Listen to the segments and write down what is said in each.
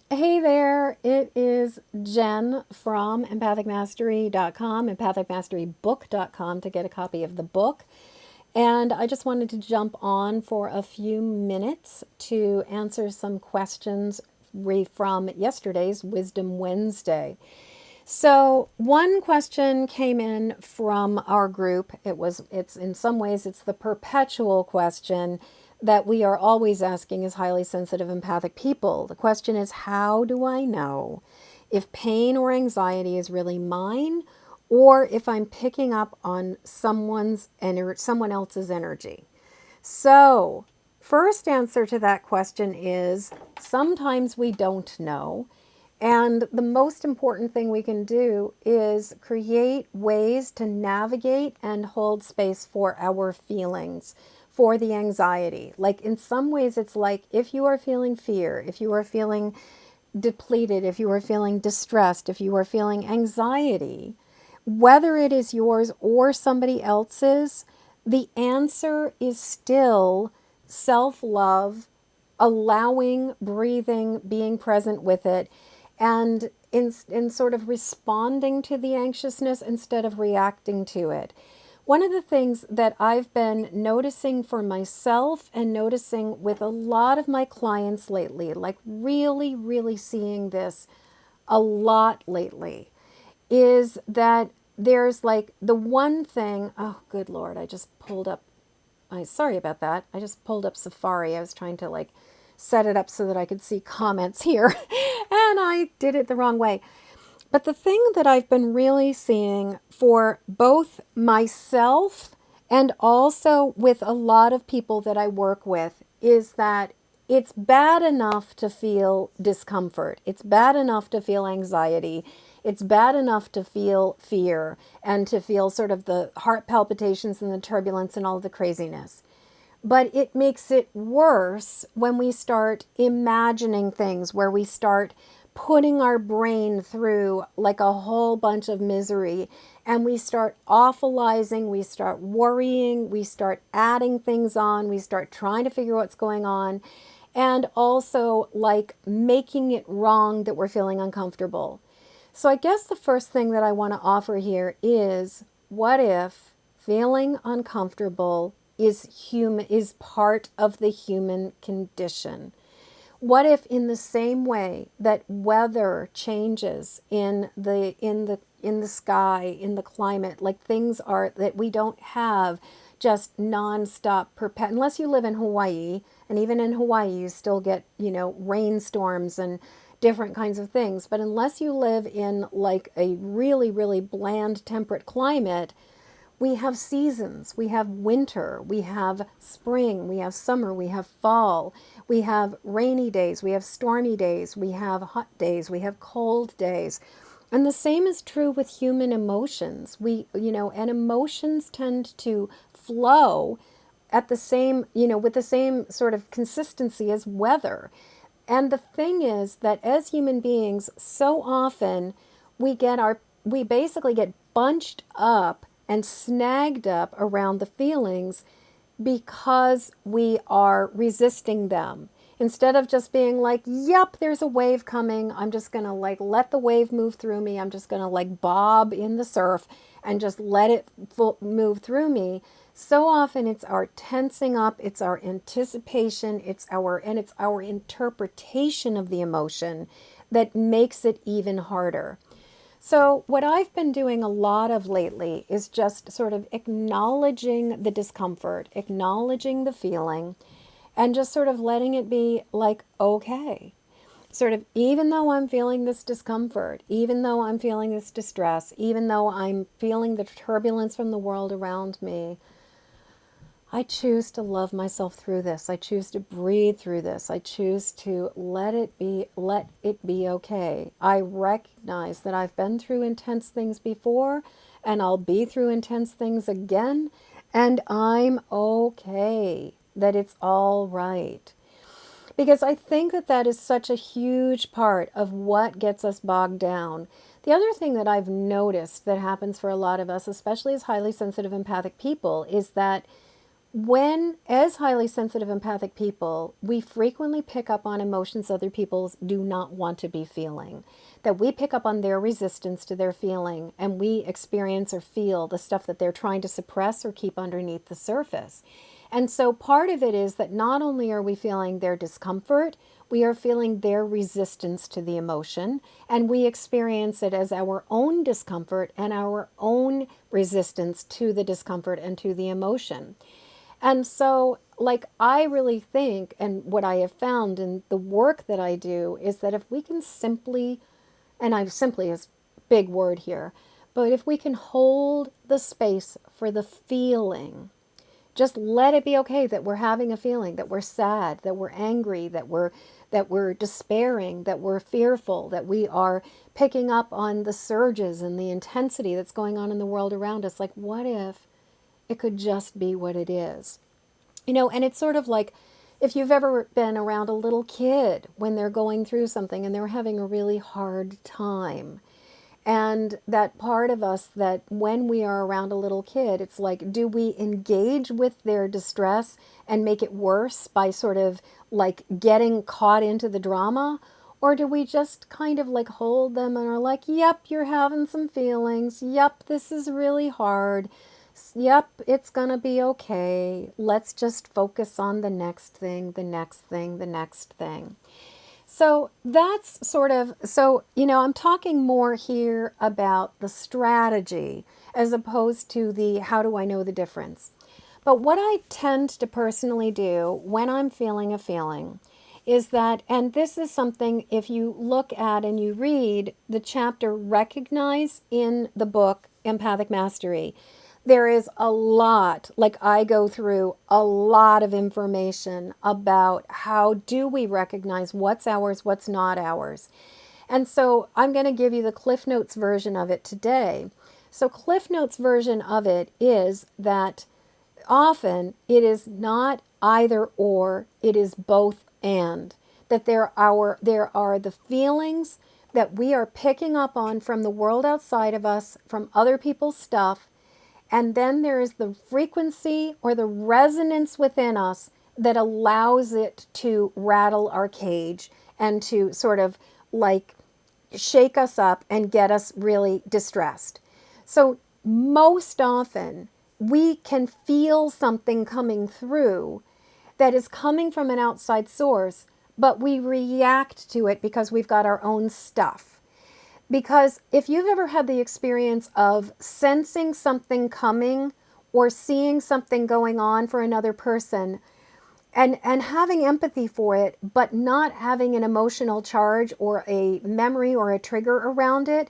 Hey there, it is Jen from empathicmastery.com, empathicmasterybook.com to get a copy of the book. And I just wanted to jump on for a few minutes to answer some questions from yesterday's Wisdom Wednesday. So one question came in from our group. It's in some ways it's the perpetual question that we are always asking as highly sensitive empathic people. The question is, how do I know if pain or anxiety is really mine, or if I'm picking up on someone else's energy? So, first answer to that question is sometimes we don't know. And the most important thing we can do is create ways to navigate and hold space for our feelings, for the anxiety. Like in some ways, it's like if you are feeling fear, if you are feeling depleted, if you are feeling distressed, if you are feeling anxiety, whether it is yours or somebody else's, the answer is still self love, allowing, breathing, being present with it, and in sort of responding to the anxiousness instead of reacting to it. One of the things that I've been noticing for myself and noticing with a lot of my clients lately, like really, really seeing this a lot lately, is that there's like the one thing, oh, good Lord, I just pulled up, sorry about that. I just pulled up Safari. I was trying to like set it up so that I could see comments here, and I did it the wrong way. But the thing that I've been really seeing for both myself and also with a lot of people that I work with is that it's bad enough to feel discomfort. It's bad enough to feel anxiety. It's bad enough to feel fear and to feel sort of the heart palpitations and the turbulence and all the craziness. But it makes it worse when we start imagining things, where we start putting our brain through like a whole bunch of misery, and we start awfulizing, we start worrying, we start adding things on, we start trying to figure out what's going on, and also like making it wrong that we're feeling uncomfortable. So I guess the first thing that I want to offer here is, what if feeling uncomfortable is part of the human condition? What if in the same way that weather changes in the sky, in the climate, like things are that we don't have just nonstop unless you live in Hawaii, and even in Hawaii you still get, rainstorms and different kinds of things, but unless you live in like a really, really bland temperate climate, we have seasons. We have winter, we have spring, we have summer, we have fall, we have rainy days, we have stormy days, we have hot days, we have cold days. And the same is true with human emotions. And emotions tend to flow at the same, with the same sort of consistency as weather. And the thing is that as human beings, so often we basically get bunched up and snagged up around the feelings because we are resisting them. Instead of just being like, yep, there's a wave coming. I'm just going to like let the wave move through me. I'm just going to like bob in the surf and just let it move through me. So often it's our tensing up, it's our anticipation, it's our interpretation of the emotion that makes it even harder. So, what I've been doing a lot of lately is just sort of acknowledging the discomfort, acknowledging the feeling, and just sort of letting it be like, okay. Sort of, even though I'm feeling this discomfort, even though I'm feeling this distress, even though I'm feeling the turbulence from the world around me, I choose to love myself through this. I choose to breathe through this. I choose to let it be okay. I recognize that I've been through intense things before and I'll be through intense things again, and I'm okay. That it's all right. Because I think that that is such a huge part of what gets us bogged down. The other thing that I've noticed that happens for a lot of us, especially as highly sensitive empathic people, is that when, as highly sensitive empathic people, we frequently pick up on emotions other people do not want to be feeling, that we pick up on their resistance to their feeling, and we experience or feel the stuff that they're trying to suppress or keep underneath the surface. And so part of it is that not only are we feeling their discomfort, we are feeling their resistance to the emotion, and we experience it as our own discomfort and our own resistance to the discomfort and to the emotion. And so, like, I really think, and what I have found in the work that I do, is that if we can simply, and I simply is a big word here, but if we can hold the space for the feeling, just let it be okay that we're having a feeling, that we're sad, that we're angry, that we're despairing, that we're fearful, that we are picking up on the surges and the intensity that's going on in the world around us. Like, what if it could just be what it is? And it's sort of like if you've ever been around a little kid when they're going through something and they're having a really hard time. And that part of us that when we are around a little kid, it's like, do we engage with their distress and make it worse by sort of like getting caught into the drama? Or do we just kind of like hold them and are like, yep, you're having some feelings. Yep, this is really hard. Yep, it's going to be okay. Let's just focus on the next thing, the next thing, the next thing. So that's sort of, I'm talking more here about the strategy as opposed to the how do I know the difference. But what I tend to personally do when I'm feeling a feeling is that, and this is something if you look at and you read the chapter Recognize in the book Empathic Mastery, there is a lot, like I go through a lot of information about how do we recognize what's ours, what's not ours. And so I'm going to give you the Cliff Notes version of it today. So Cliff Notes version of it is that often it is not either or, it is both and. That there are the feelings that we are picking up on from the world outside of us, from other people's stuff, and then there is the frequency or the resonance within us that allows it to rattle our cage and to sort of like shake us up and get us really distressed. So most often we can feel something coming through that is coming from an outside source, but we react to it because we've got our own stuff. Because if you've ever had the experience of sensing something coming or seeing something going on for another person and having empathy for it, but not having an emotional charge or a memory or a trigger around it,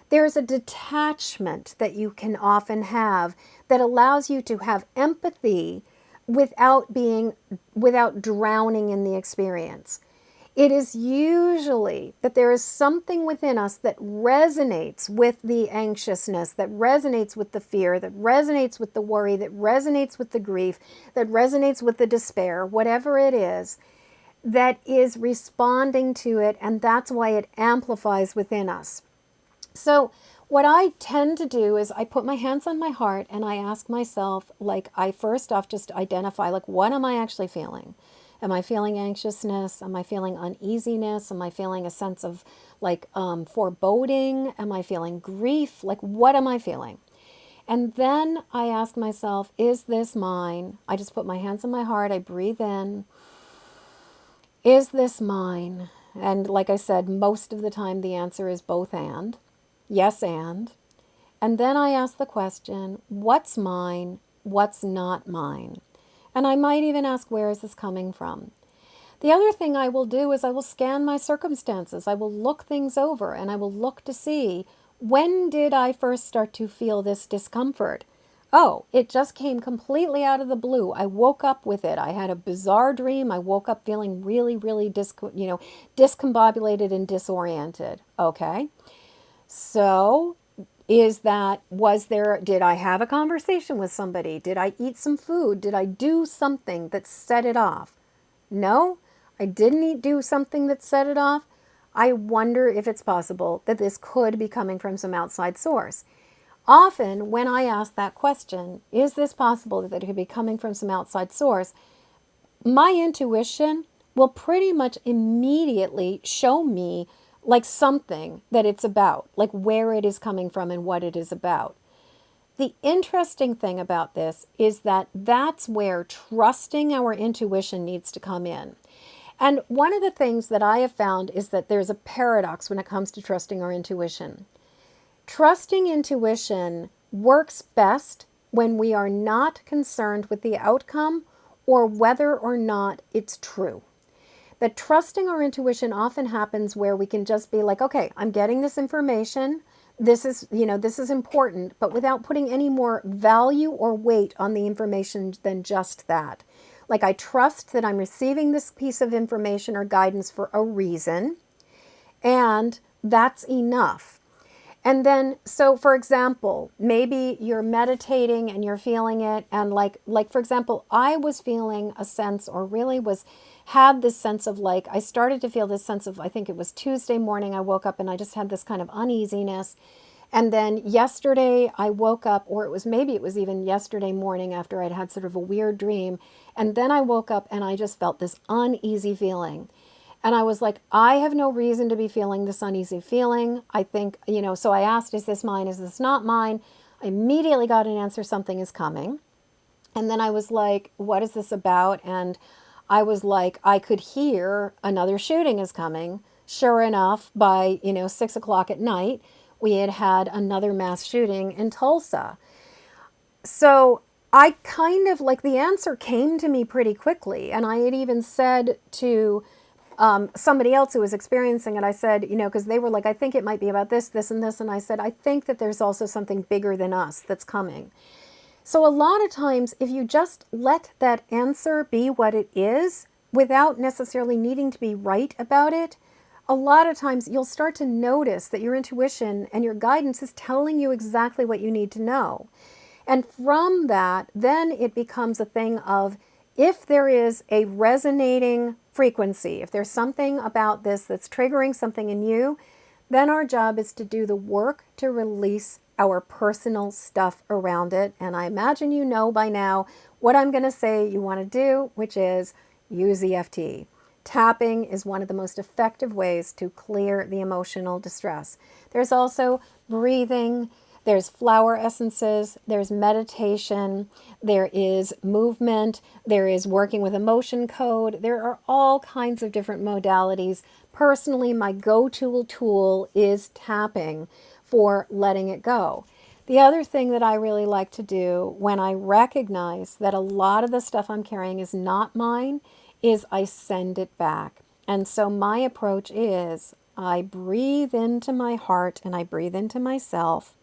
there's a detachment that you can often have that allows you to have empathy without drowning in the experience. It is usually that there is something within us that resonates with the anxiousness, that resonates with the fear, that resonates with the worry, that resonates with the grief, that resonates with the despair, whatever it is, that is responding to it, and that's why it amplifies within us. So what I tend to do is I put my hands on my heart and I ask myself, like, I first off just identify, like, what am I actually feeling? Am I feeling anxiousness? Am I feeling uneasiness? Am I feeling a sense of like foreboding? Am I feeling grief? Like, what am I feeling? And then I ask myself, is this mine? I just put my hands on my heart. I breathe in. Is this mine? And like I said, most of the time the answer is both and. Yes, and. And then I ask the question, what's mine? What's not mine? And I might even ask, where is this coming from? The other thing I will do is I will scan my circumstances. I will look things over and I will look to see, when did I first start to feel this discomfort? Oh, it just came completely out of the blue. I woke up with it. I had a bizarre dream. I woke up feeling really, really discombobulated and disoriented. Okay. So did I have a conversation with somebody? Did I eat some food? Did I do something that set it off? No, I didn't do something that set it off. I wonder if it's possible that this could be coming from some outside source. Often when I ask that question, is this possible that it could be coming from some outside source? My intuition will pretty much immediately show me like something that it's about, like where it is coming from and what it is about. The interesting thing about this is that that's where trusting our intuition needs to come in. And one of the things that I have found is that there's a paradox when it comes to trusting our intuition. Trusting intuition works best when we are not concerned with the outcome or whether or not it's true. That trusting our intuition often happens where we can just be like, okay, I'm getting this information. This is important, but without putting any more value or weight on the information than just that. Like, I trust that I'm receiving this piece of information or guidance for a reason, and that's enough. And then, so for example, maybe you're meditating and you're feeling it. And like, for example, I was feeling a sense, or really had this sense of like, I started to feel this sense of, I think it was Tuesday morning, I woke up and I just had this kind of uneasiness. And then yesterday I woke up, or maybe it was even yesterday morning after I'd had sort of a weird dream. And then I woke up and I just felt this uneasy feeling. And I was like, I have no reason to be feeling this uneasy feeling. I think, so I asked, is this mine? Is this not mine? I immediately got an answer, something is coming. And then I was like, what is this about? And I was like, I could hear another shooting is coming. Sure enough, by, 6 o'clock at night, we had another mass shooting in Tulsa. So I kind of like, the answer came to me pretty quickly. And I had even said to somebody else who was experiencing it, I said, because they were like, I think it might be about this, this, and this. And I said, I think that there's also something bigger than us that's coming. So a lot of times, if you just let that answer be what it is, without necessarily needing to be right about it, a lot of times you'll start to notice that your intuition and your guidance is telling you exactly what you need to know. And from that, then it becomes a thing of, if there is a resonating frequency, if there's something about this that's triggering something in you, then our job is to do the work to release our personal stuff around it. And I imagine you know by now what I'm going to say you want to do, which is use EFT. Tapping is one of the most effective ways to clear the emotional distress. There's also breathing. There's flower essences, there's meditation, there is movement, there is working with emotion code. There are all kinds of different modalities. Personally, my go-to tool is tapping for letting it go. The other thing that I really like to do when I recognize that a lot of the stuff I'm carrying is not mine is I send it back. And so my approach is I breathe into my heart and I breathe into myself.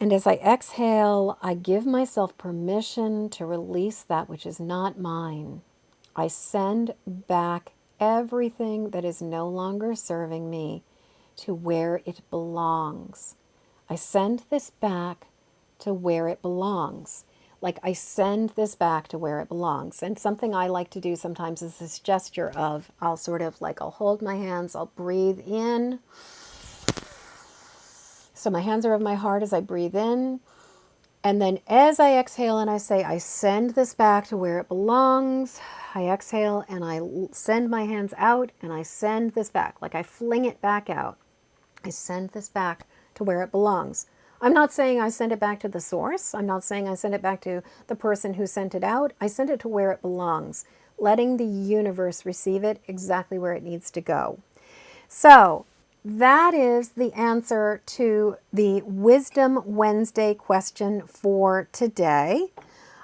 And as I exhale, I give myself permission to release that which is not mine. I send back everything that is no longer serving me to where it belongs. I send this back to where it belongs. Like, I send this back to where it belongs. And something I like to do sometimes is this gesture of, I'll hold my hands, I'll breathe in. So my hands are over my heart as I breathe in. And then as I exhale and I say, I send this back to where it belongs. I exhale and I send my hands out and I send this back. Like, I fling it back out. I send this back to where it belongs. I'm not saying I send it back to the source. I'm not saying I send it back to the person who sent it out. I send it to where it belongs, letting the universe receive it exactly where it needs to go. So that is the answer to the Wisdom Wednesday question for today.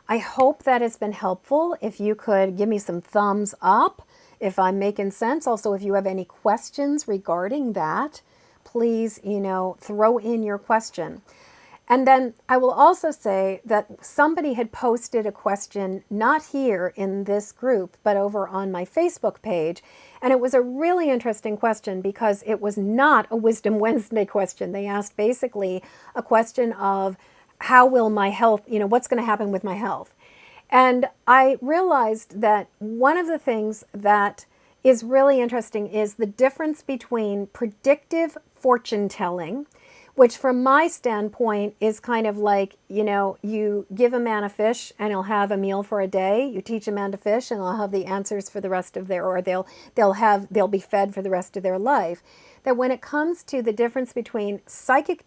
I hope that has been helpful. If you could give me some thumbs up, if I'm making sense. Also, if you have any questions regarding that, please, throw in your question. And then I will also say that somebody had posted a question, not here in this group, but over on my Facebook page. And it was a really interesting question because it was not a Wisdom Wednesday question. They asked basically a question of, how will my health, what's going to happen with my health? And I realized that one of the things that is really interesting is the difference between predictive fortune telling, which from my standpoint is kind of like, you give a man a fish and he'll have a meal for a day. You teach a man to fish and they'll have the answers for the rest of their, or they'll be fed for the rest of their life. That when it comes to the difference between a psychic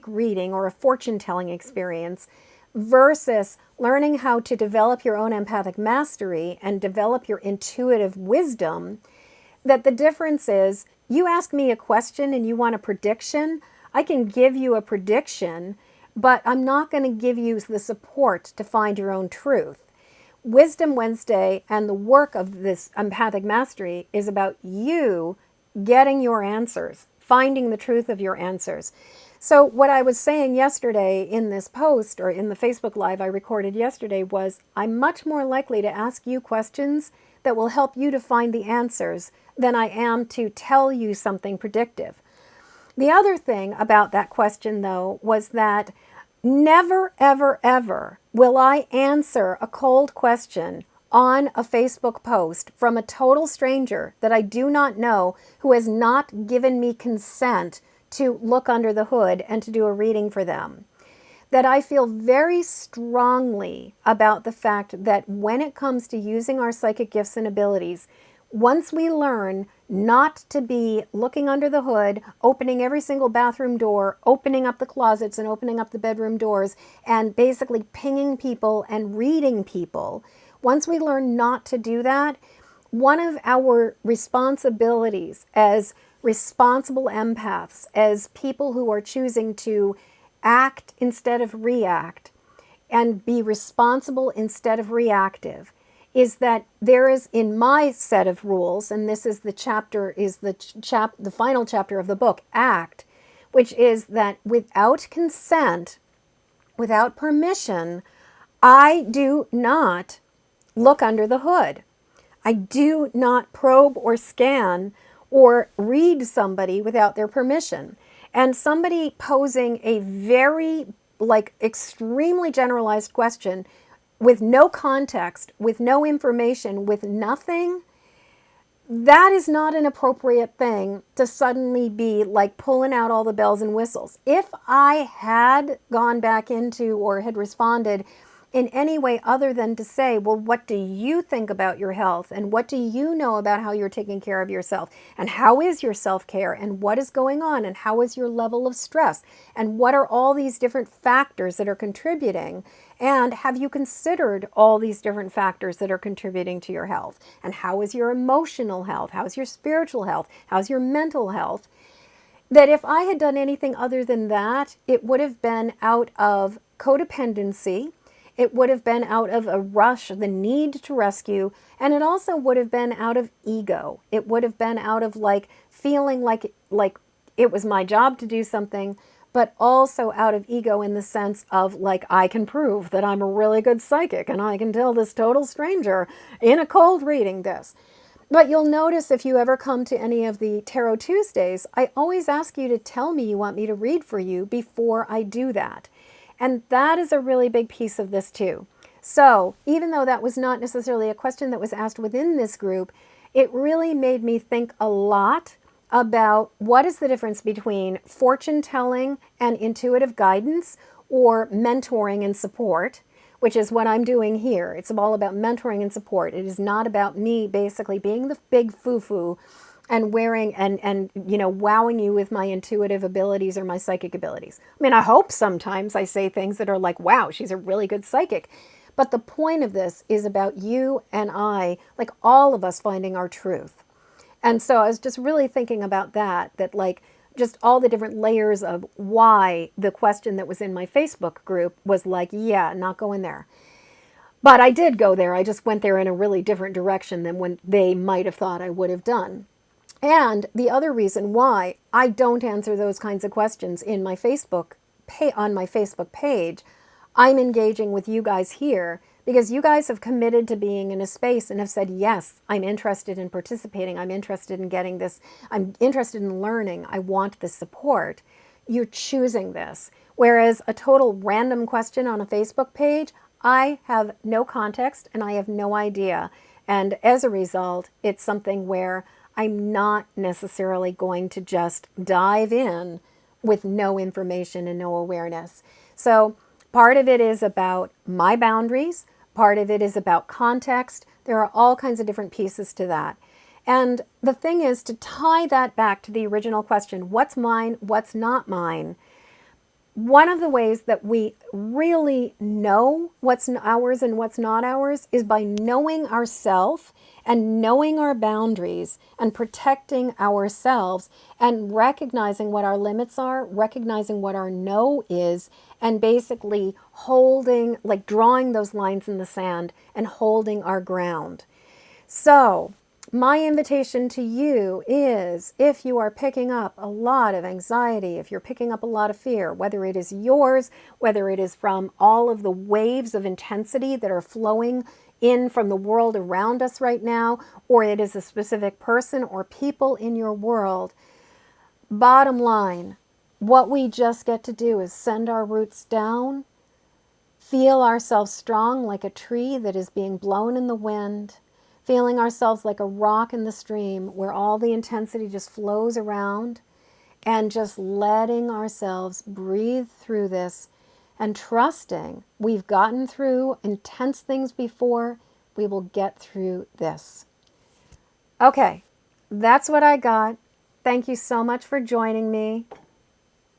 reading or a fortune telling experience versus learning how to develop your own empathic mastery and develop your intuitive wisdom, that the difference is, you ask me a question and you want a prediction, I can give you a prediction, but I'm not going to give you the support to find your own truth. Wisdom Wednesday and the work of this empathic mastery is about you getting your answers, finding the truth of your answers. So what I was saying yesterday in this post, or in the Facebook Live I recorded yesterday, was I'm much more likely to ask you questions that will help you to find the answers than I am to tell you something predictive. The other thing about that question, though, was that never, ever, ever will I answer a cold question on a Facebook post from a total stranger that I do not know, who has not given me consent to look under the hood and to do a reading for them. That I feel very strongly about the fact that when it comes to using our psychic gifts and abilities, once we learn not to be looking under the hood, opening every single bathroom door, opening up the closets and opening up the bedroom doors, and basically pinging people and reading people, once we learn not to do that, one of our responsibilities as responsible empaths, as people who are choosing to act instead of react and be responsible instead of reactive, is that there is, in my set of rules, and this is the final chapter of the book, ACT, which is that without consent, without permission, I do not look under the hood. I do not probe or scan or read somebody without their permission. And somebody posing a very, extremely generalized question with no context, with no information, with nothing, that is not an appropriate thing to suddenly be pulling out all the bells and whistles. If I had gone back into or had responded in any way other than to say, well, what do you think about your health? And what do you know about how you're taking care of yourself? And how is your self-care? And what is going on? And how is your level of stress? And what are all these different factors that are contributing? And have you considered all these different factors that are contributing to your health? And how is your emotional health? How's your spiritual health? How's your mental health? That if I had done anything other than that, it would have been out of codependency. It would have been out of a rush, the need to rescue, and it also would have been out of ego. It would have been out of feeling like it was my job to do something, but also out of ego in the sense of I can prove that I'm a really good psychic and I can tell this total stranger in a cold reading this. But you'll notice if you ever come to any of the Tarot Tuesdays, I always ask you to tell me you want me to read for you before I do that. And that is a really big piece of this too. So even though that was not necessarily a question that was asked within this group, it really made me think a lot about what is the difference between fortune telling and intuitive guidance, or mentoring and support, which is what I'm doing here. It's all about mentoring and support. It is not about me basically being the big foo-foo and wearing and wowing you with my intuitive abilities or my psychic abilities. I mean, I hope sometimes I say things that are like, wow, she's a really good psychic. But the point of this is about you and I, all of us finding our truth. And so I was just really thinking about that just all the different layers of why the question that was in my Facebook group was yeah, not going there. But I did go there. I just went there in a really different direction than when they might have thought I would have done. And the other reason why I don't answer those kinds of questions in my on my Facebook page, I'm engaging with you guys here because you guys have committed to being in a space and have said, yes, I'm interested in participating. I'm interested in getting this. I'm interested in learning. I want this support. You're choosing this. Whereas a total random question on a Facebook page, I have no context and I have no idea. And as a result, it's something where I'm not necessarily going to just dive in with no information and no awareness. So part of it is about my boundaries. Part of it is about context. There are all kinds of different pieces to that. And the thing is to tie that back to the original question, what's mine, what's not mine? One of the ways that we really know what's ours and what's not ours is by knowing ourselves and knowing our boundaries and protecting ourselves and recognizing what our limits are, recognizing what our no is, and basically holding, like drawing those lines in the sand and holding our ground. So, my invitation to you is, if you are picking up a lot of anxiety, if you're picking up a lot of fear, whether it is yours, whether it is from all of the waves of intensity that are flowing in from the world around us right now, or it is a specific person or people in your world, bottom line, what we just get to do is send our roots down, feel ourselves strong like a tree that is being blown in the wind, feeling ourselves like a rock in the stream where all the intensity just flows around, and just letting ourselves breathe through this and trusting we've gotten through intense things before, we will get through this. Okay, that's what I got. Thank you so much for joining me.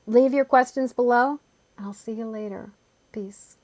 Leave your questions below. I'll see you later. Peace.